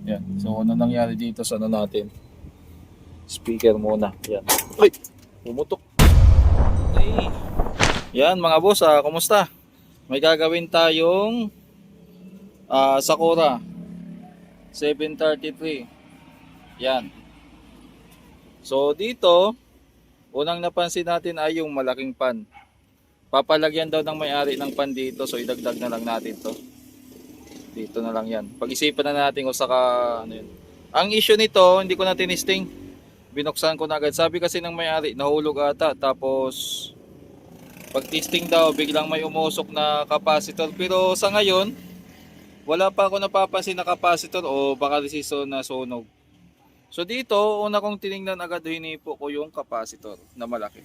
Yan. So ano nangyari dito sa ano natin? Speaker muna. Yan. Ay! Pumutok. Okay. Yan mga boss, kumusta? May gagawin tayong Sakura 733. Yan. So dito, unang napansin natin ay yung malaking pan. Papalagyan daw ng may-ari ng pan dito, so idagdag na lang natin to. Dito na lang yan. Pag-isipan na natin kung saka ano yun. Ang issue nito, hindi ko na tinisting. Binuksan ko na agad. Sabi kasi ng may-ari, nahulog ata. Tapos pag testing daw, biglang may umusok na capacitor. Pero sa ngayon, wala pa ako napapansin na capacitor o baka resistor na sunog. So dito, una kong tiningnan agad, hinipo ko yung capacitor na malaki.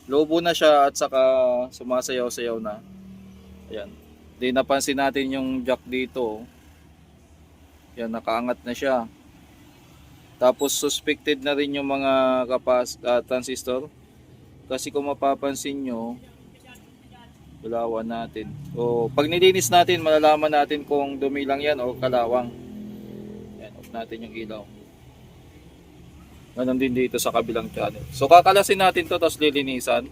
Lobo na siya at saka sumasayaw-sayaw na. Ayan. Di napansin natin yung jack dito. Yan, nakaangat na siya. Tapos suspected na rin yung mga transistor. Kasi kung mapapansin nyo, bulawan natin. O pag nilinis natin, malalaman natin kung dumi lang yan o kalawang. Yan, off natin yung ilaw. Ganon din dito sa kabilang channel. So kakalasin natin to, tapos lilinisan.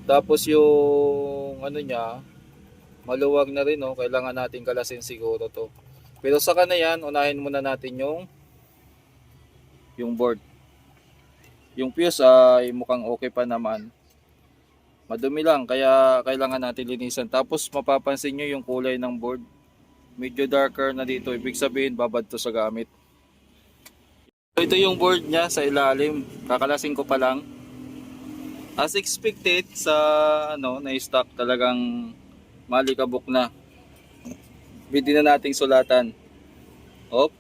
Tapos yung ano niya, maluwag na rin, kailangan natin kalasin siguro to. Pero saka na yan, unahin muna natin yung board. Yung fuse ay mukhang okay pa naman. Madumi lang, kaya kailangan natin linisan. Tapos mapapansin nyo yung kulay ng board. Medyo darker na dito, ibig sabihin babad to sa gamit. Ito yung board niya sa ilalim. Kakalasin ko pa lang. As expected sa na-stock, talagang malikabok na. Pwede na nating sulatan. Op.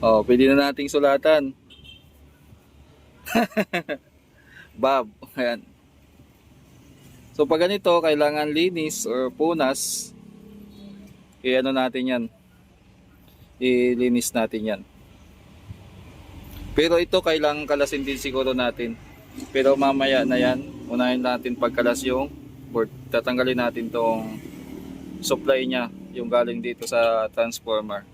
Oh, pwede na nating sulatan. Bob. Ayan. So pag ganito, kailangan linis or punas. I-ano natin yan. Ilinis natin yan. Pero ito kailangan kalasin din siguro natin. Pero mamaya na yan. Unahin natin pagkalas yung board. Tatanggalin natin tong supply niya. Yung galing dito sa transformer.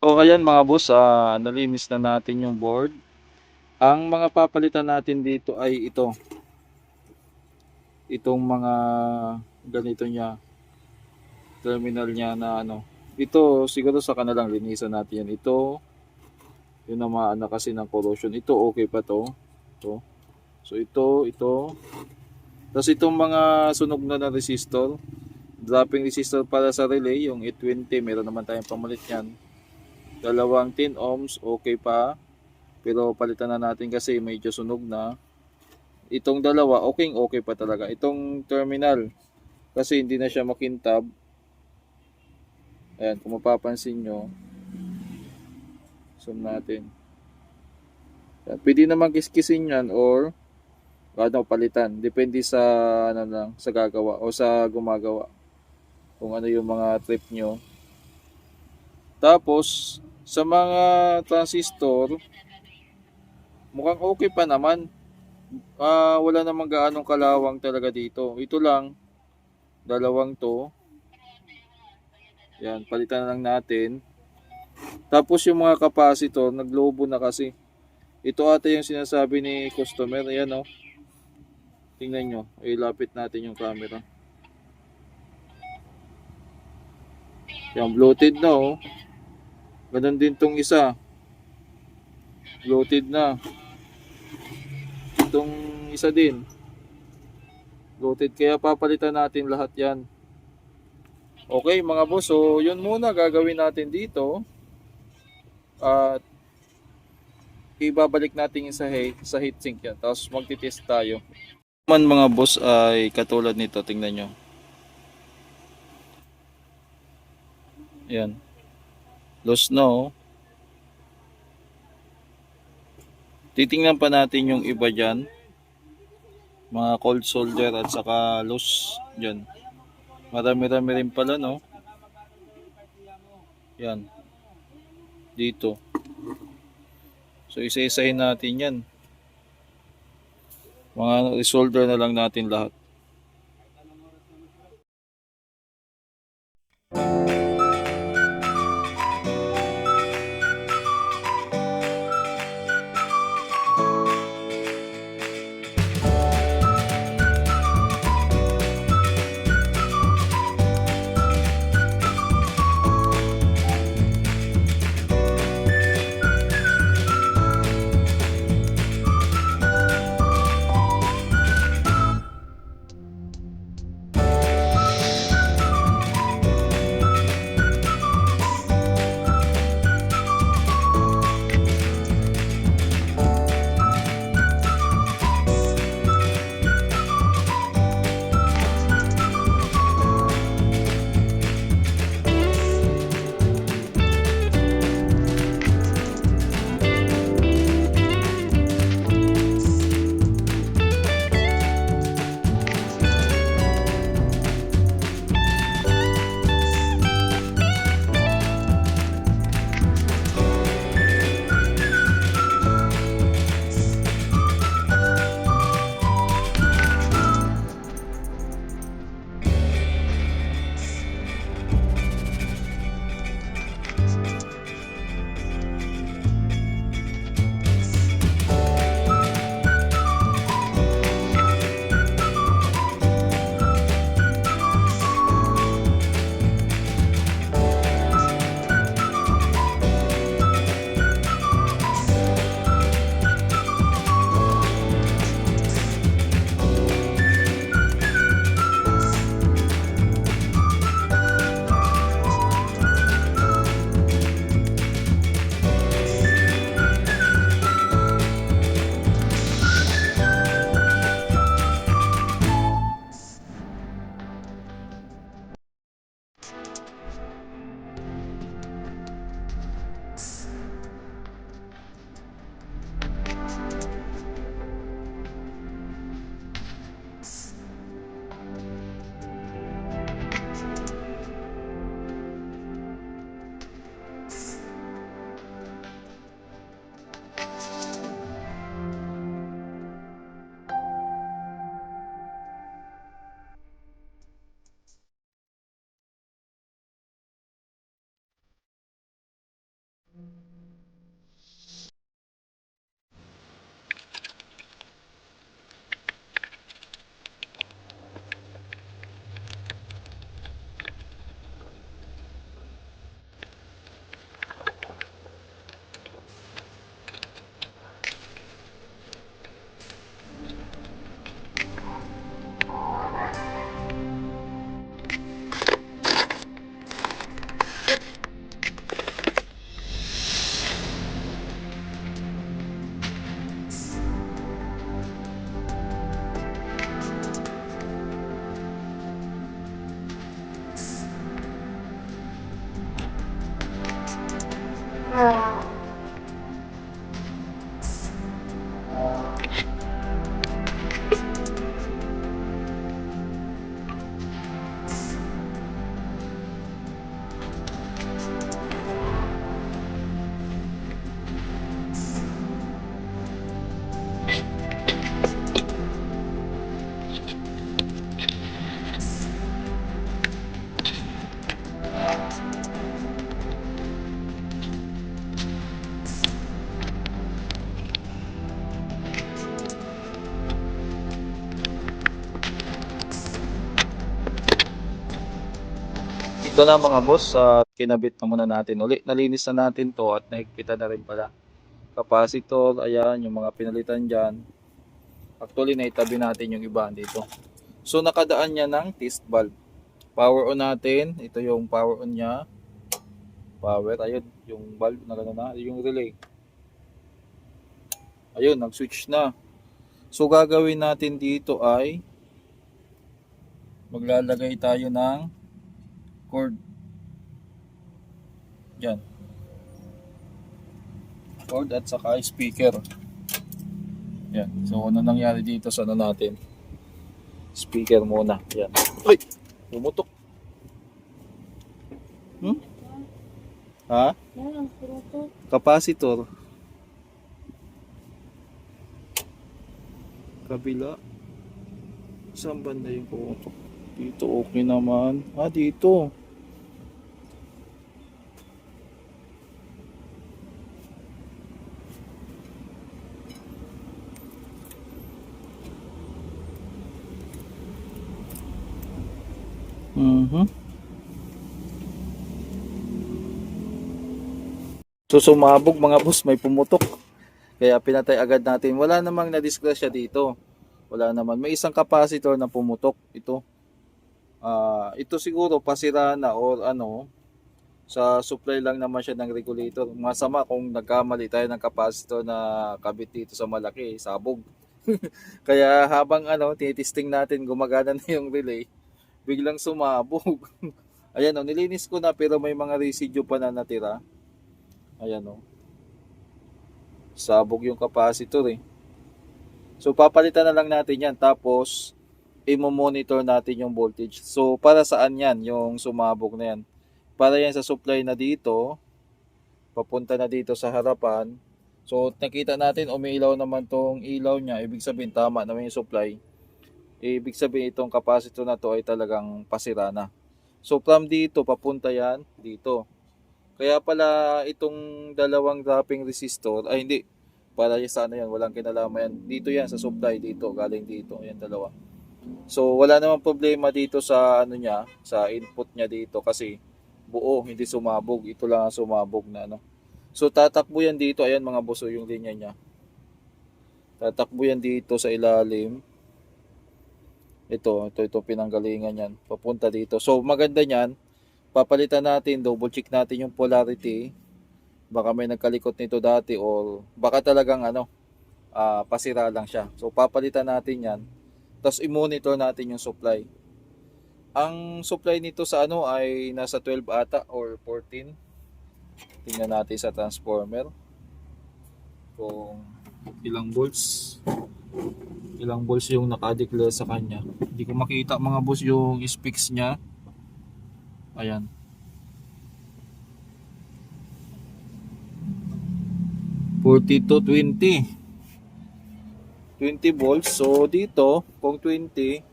O ayan mga boss, nalinis na natin yung board. Ang mga papalitan natin dito ay ito. Itong mga ganito niya. Terminal niya na Ito siguro sa kanilang linisan natin yan. Ito, yung namaan na kasi ng corrosion. Ito okay pa to. Ito. So ito. Tapos itong mga sunog na resistor. Dropping resistor para sa relay, yung 820, meron naman tayong pamalit yan. Dalawang 10 ohms, okay pa. Pero palitan na natin kasi medyo sunog na. Itong dalawa, okay pa talaga. Itong terminal, kasi hindi na siya makintab. Ayan, kung mapapansin nyo, zoom natin. Ayan, pwede naman kiskisin yan or palitan. Depende sa ano lang, sa gagawa o sa gumagawa. Kung ano yung mga trip nyo. Tapos, sa mga transistor, mukhang okay pa naman. Wala namang gaanong kalawang talaga dito. Ito lang, dalawang to. Yan, palitan na lang natin. Tapos yung mga capacitor, naglobo na kasi. Ito ata yung sinasabi ni customer. Ayan o. Tingnan nyo. Ilapit natin yung camera. Yan, bloated na o. Ganon din tong isa. Bloated na. Itong isa din. Bloated. Kaya papalitan natin lahat yan. Okay mga boss. So yun muna gagawin natin dito. At ibabalik natin sa heatsink yan. Tapos magtitest tayo. Man mga boss ay katulad nito. Tingnan nyo. Yan. Loose na oh. Titingnan pa natin yung iba dyan. Mga cold solder at saka loose dyan. Marami-rami rin pala no. Yan. Dito. So isa-isahin natin yan. Mga resolder na lang natin lahat. Ito na mga boss, kinabit na muna natin uli. Nalinis na natin to at nahigpitan na rin pala. Capacitor, ayan, yung mga pinalitan dyan. Actually, naitabi natin yung iba dito. So, nakadaan niya ng test valve. Power on natin. Ito yung power on niya. Power, ayun, yung valve na gano'n na. Yung relay. Ayun, nag-switch na. So, gagawin natin dito ay maglalagay tayo ng cord. Yan. Cord at saka speaker. Yan. So, ano nangyari dito sa ano natin? Speaker muna. Yan. Ay! Pumutok. Ha? Capacitor. Kabila. Saan banda yung pumutok? Dito okay naman. Dito. So sumabog mga boss, may pumutok. Kaya pinatay agad natin. Wala namang na-disgrasya dito. Wala naman. May isang capacitor na pumutok. Ito. Ito siguro pasira na or ano, sa supply lang naman siya ng regulator. Masama kung nagkamali tayo ng capacitor na kabit dito sa malaki, sabog. Kaya habang tinitesting natin, gumagana na yung relay, biglang sumabog. Ayan nilinis ko na pero may mga residue pa na natira. Ayan sabog yung capacitor eh. So papalitan na lang natin yan, tapos i-monitor natin yung voltage. So para saan yan yung sumabog na yan? Para yan sa supply na dito, papunta na dito sa harapan. So nakita natin umiilaw naman tong ilaw niya, ibig sabihin tama naman yung supply. Ibig sabihin itong capacitor na to ay talagang pasira na. So from dito papunta yan dito. Kaya pala itong dalawang dropping resistor, ay hindi, para sa yan, walang kinalaman yan. Dito yan sa supply, dito, galing dito, yan dalawa. So wala namang problema dito sa niya, sa input niya dito kasi buo, hindi sumabog. Ito lang ang sumabog na So tatakbo yan dito, ayan mga boss, yung linya niya. Tatakbo yan dito sa ilalim. Ito pinanggalingan yan, papunta dito. So maganda niyan, papalitan natin, double check natin yung polarity. Baka may nagkalikot nito dati or baka talagang pasira lang siya. So papalitan natin yan. Tapos i-monitor natin yung supply. Ang supply nito sa ay nasa 12 ata or 14. Tingnan natin sa transformer. Kung ilang volts. Ilang volts yung naka-declare sa kanya. Hindi ko makita mga boss yung specs niya. Ayan. To 20 volts. So dito kung 20,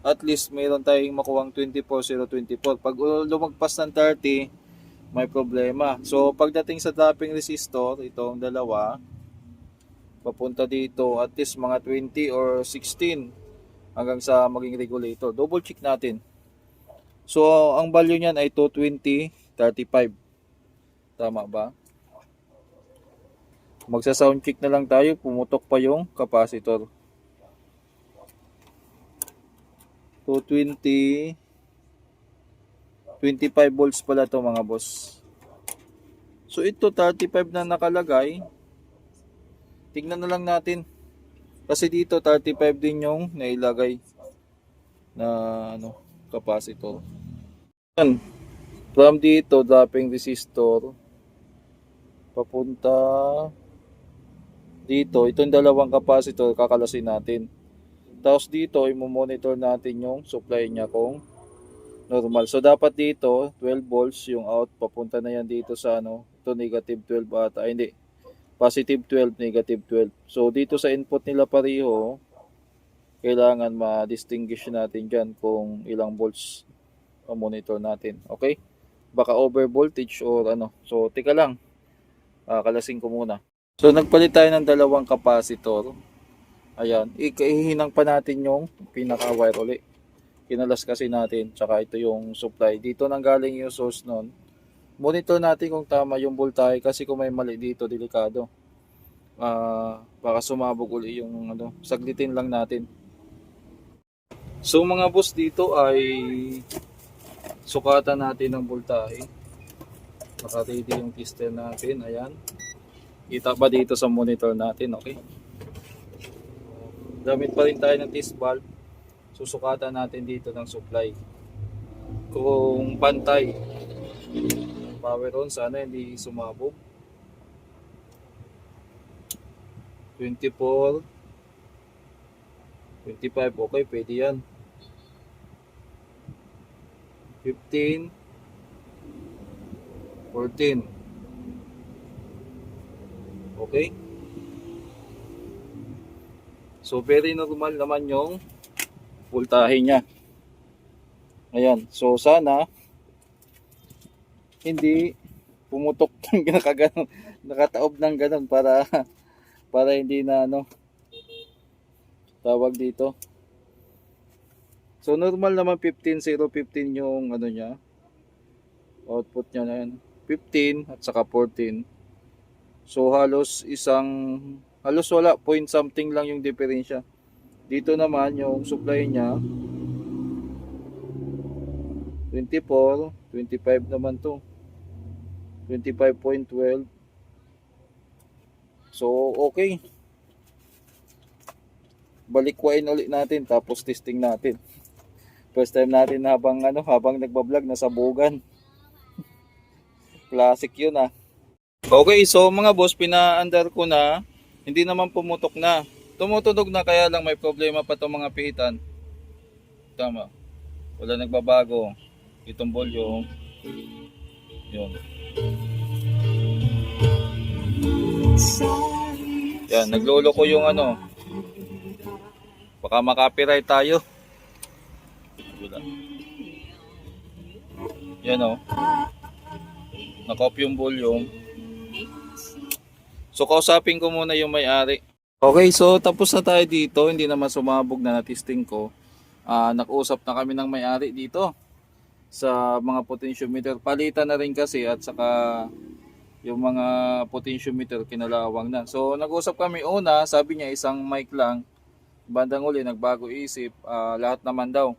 at least mayroon tayong makuwang 24,024. Pag lumagpas ng 30, may problema. So pagdating sa dropping resistor, itong dalawa papunta dito, at least mga 20 or 16 hanggang sa maging regulator. Double check natin. So ang value niyan ay 220, 35. Tama ba? Magsa-sound check na lang tayo, pumutok pa yung capacitor. 220, 25 volts pala to mga boss. So ito 35 na nakalagay. Tingnan na lang natin. Kasi dito 35 din yung nailagay na capacitor. Yan. From dito dropping resistor. papunta dito. Itong dalawang capacitor kakalasin natin. Tapos dito i-monitor natin yung supply niya kung normal. So dapat dito 12 volts yung out, papunta na yan dito sa ano, ito negative 12 ata. Ay, hindi. Positive 12, negative 12. So dito sa input nila pareho, kailangan ma-distinguish natin dyan kung ilang volts ang monitor natin. Okay? Baka over voltage or ano. So tika lang. Kalasin ko muna. So nagpalit tayo ng dalawang capacitor. Ayan. Ihinang pa natin yung pinaka-wire uli. Kinalas kasi natin. Tsaka ito yung supply. Dito nang galing yung source nun. Monitor natin kung tama yung voltahe kasi kung may mali dito, delikado. Baka sumabog uli yung ano, saglitin lang natin. So mga boss, dito ay sukatan natin ng voltahe. Naka-ready yung tester natin, ayan. Kita pa dito sa monitor natin, okay? Gamit pa rin tayo ng test valve. Susukatan natin dito ng supply. Kung pantay power on, sana hindi sumabog. 24 25, okay, pwede yan. 15 14, okay. So very normal naman yung voltahe niya. Ayan, so sana hindi pumutok ng nakaganon, nakataob ng ganon para hindi na ano tawag dito. So normal naman 15 yung ano niya, output niya na yan. 15 at saka 14. So halos wala, point something lang yung diferensya. Dito naman yung supply niya 24, 25 naman to. 25.12. So okay. Balikwain ulit natin tapos testing natin. First time natin habang nagba-vlog nasa bugan. Classic 'yun ah. Okay, so mga boss, pina-under ko na. Hindi naman pumutok na. Tumutunog na, kaya lang may problema pa 'tong mga pihitan. Tama. Wala nagbabago. Itong volume. 'Yun. Yan, naglolo ko yung ano. Baka makapiright tayo. Wala. Yan o. Nakop yung volume. So kausapin ko muna yung may-ari. Okay, so tapos na tayo dito. Hindi naman sumabog na na-testing ko. Nag-usap na kami ng may-ari dito sa mga potentiometer. Palitan na rin kasi at saka yung mga potentiometer kinalawang na. So nag-usap kami una, sabi niya isang mic lang. Bandang uli nagbago isip, lahat naman daw.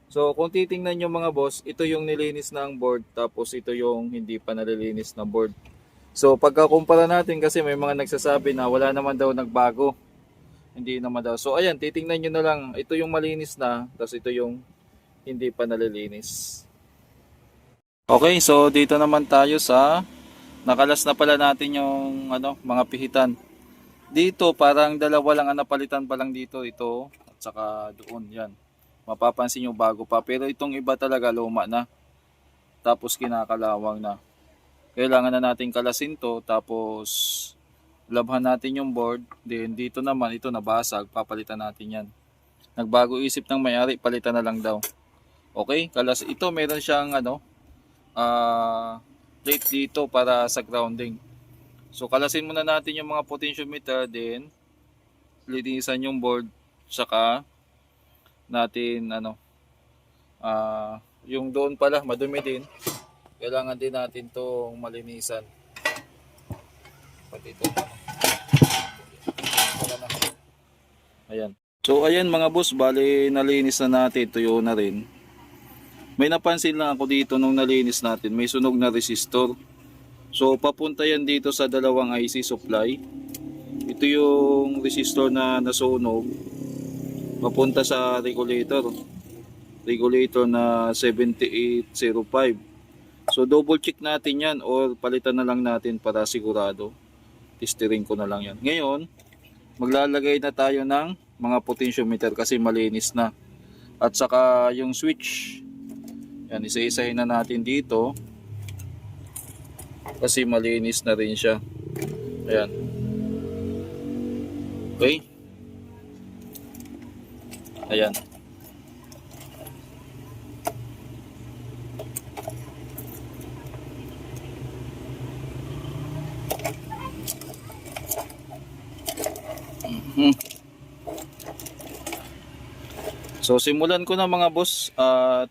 So kung titingnan nyo mga boss, ito yung nilinis na ang board, tapos ito yung hindi pa nalilinis na board. So pagkakumpara natin, kasi may mga nagsasabi na wala naman daw nagbago. Hindi naman daw. So ayan, titingnan nyo na lang. Ito yung malinis na, tapos ito yung hindi pa nalilinis. Okay, so dito naman tayo sa nakalas na pala natin yung mga pihitan. Dito parang dalawa lang ang napalitan pa lang dito, ito at saka doon, yan. Mapapansin nyo bago pa, pero itong iba talaga luma na. Tapos kinakalawang na. Kailangan na natin kalasin to, tapos labhan natin yung board. Then dito naman, ito nabasag, papalitan natin yan. Nagbago isip ng may-ari, palitan na lang daw. Okay, kalas ito, meron siyang plate dito para sa grounding. So kalasin muna natin yung mga potentiometer, then linisan yung board, saka natin yung doon pala madumi din, kailangan din natin tong malinisan pati ito. Ayan, so ayan mga boss, bali nalinis na natin, tuyo na rin. May napansin lang ako dito nung nalinis natin, may sunog na resistor. So papunta yan dito sa dalawang IC supply. Ito yung resistor na nasunog, papunta sa regulator na 7805. So So double check natin yan or palitan na lang natin para sigurado. Testering ko na lang yan. Ngayon, maglalagay na tayo ng mga potentiometer kasi malinis na. At saka yung switch. Yan, isa-isahin na natin dito. Kasi malinis na rin siya. Ayan. Okay. Ayan. So simulan ko na mga boss at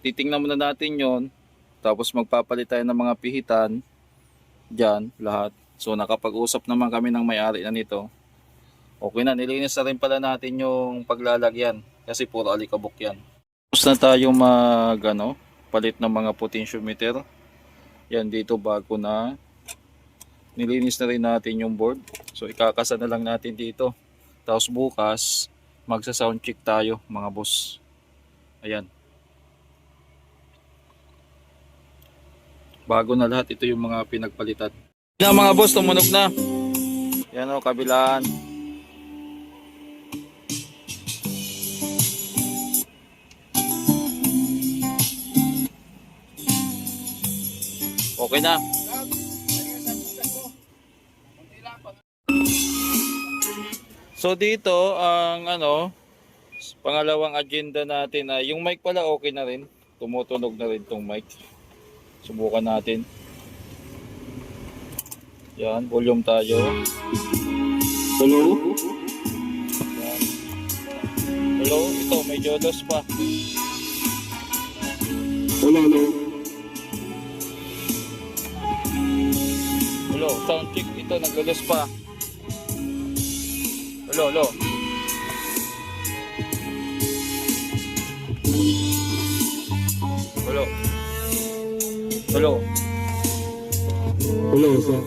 titingnan muna natin yon. Tapos magpapalit tayo ng mga pihitan dyan lahat. So nakapag-usap naman kami ng may-ari na nito. Okay na, nilinis na rin pala natin yung paglalagyan kasi puro alikabok yan. Tapos na tayo palit ng mga potentiometer. Yan dito bago na. Nilinis na rin natin yung board. So ikakasa na lang natin dito. Tapos bukas magsa-sound check tayo mga boss. Ayan. Bago na lahat, ito yung mga pinagpalitan. Yan mga boss, tumunog na. Yan o, kabilaan. Okay na. So dito ang pangalawang agenda natin ay yung mic pala okay na rin. Tumutunog na rin tong mic. Subukan natin. Yan, volume tayo. Hello? Yan. Hello, ito medyo dos pa. Hello. Hello, sound check, ito naglulos pa. Hello. Hello, sir.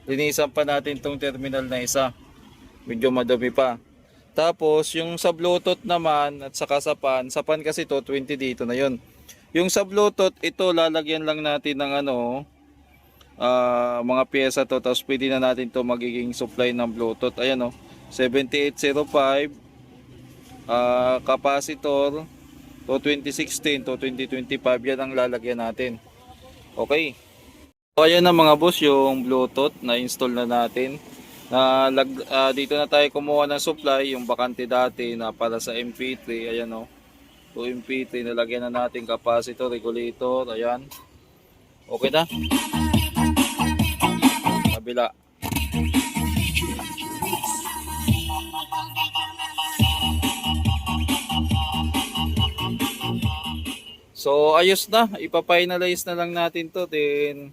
Linisan pa natin tong terminal na isa. Medyo madumi pa. Tapos yung sa Bluetooth naman at saka sa pan kasi to 20 dito na yon. Yung sa Bluetooth, ito lalagyan lang natin ng mga pyesa to, tapos pwede na natin to magiging supply ng Bluetooth. Ayan 7805 capacitor to 2016 to 2025, yan ang lalagyan natin. Okay. So ayan na mga boss, yung Bluetooth na install na natin. Dito na tayo kumuha ng supply, yung bakante dati na para sa MP3. Ayan to MP3, nalagyan na natin capacitor, regulator. Ayan. Okay na. Kabila. So ayos na, ipa-finalize na lang natin to, then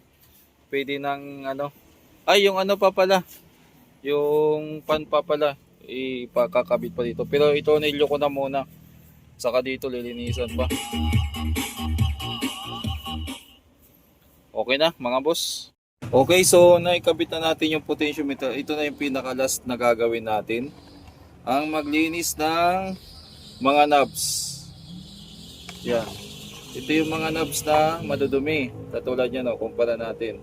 pwede nang yung pa pala, yung pan pa pala, ipakakabit pa dito. Pero ito nilyo ko na muna, saka dito lilinisan pa. Okay na mga boss. Okay, so naikabit na natin yung potentiometer. Ito na yung pinaka last na gagawin natin, ang maglinis ng mga knobs. Yan. Ito yung mga knobs na madudumi. Katulad yan kumpara natin.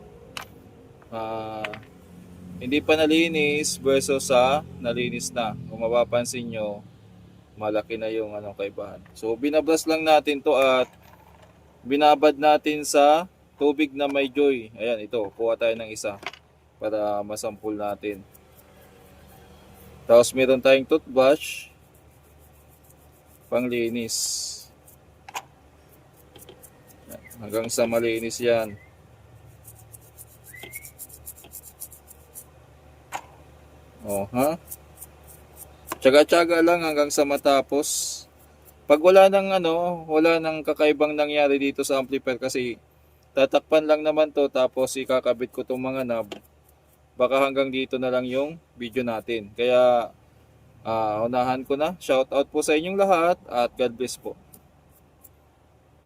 Hindi pa nalinis versus sa nalinis na. Kung mapapansin nyo, malaki na yung kaibahan. So binabras lang natin to at binabad natin sa tubig na may joy. Ayan, ito. Kuha tayo ng isa para masampul natin. Tapos meron tayong toothbrush panglinis. Hanggang sa malinis yan. Tsaga-tsaga lang hanggang sa matapos. Pag wala nang kakaibang nangyari dito sa amplifier kasi tatakpan lang naman to tapos ikakabit ko tong mga knob. Baka hanggang dito na lang yung video natin. Kaya unahan ko na. Shout out po sa inyong lahat at God bless po.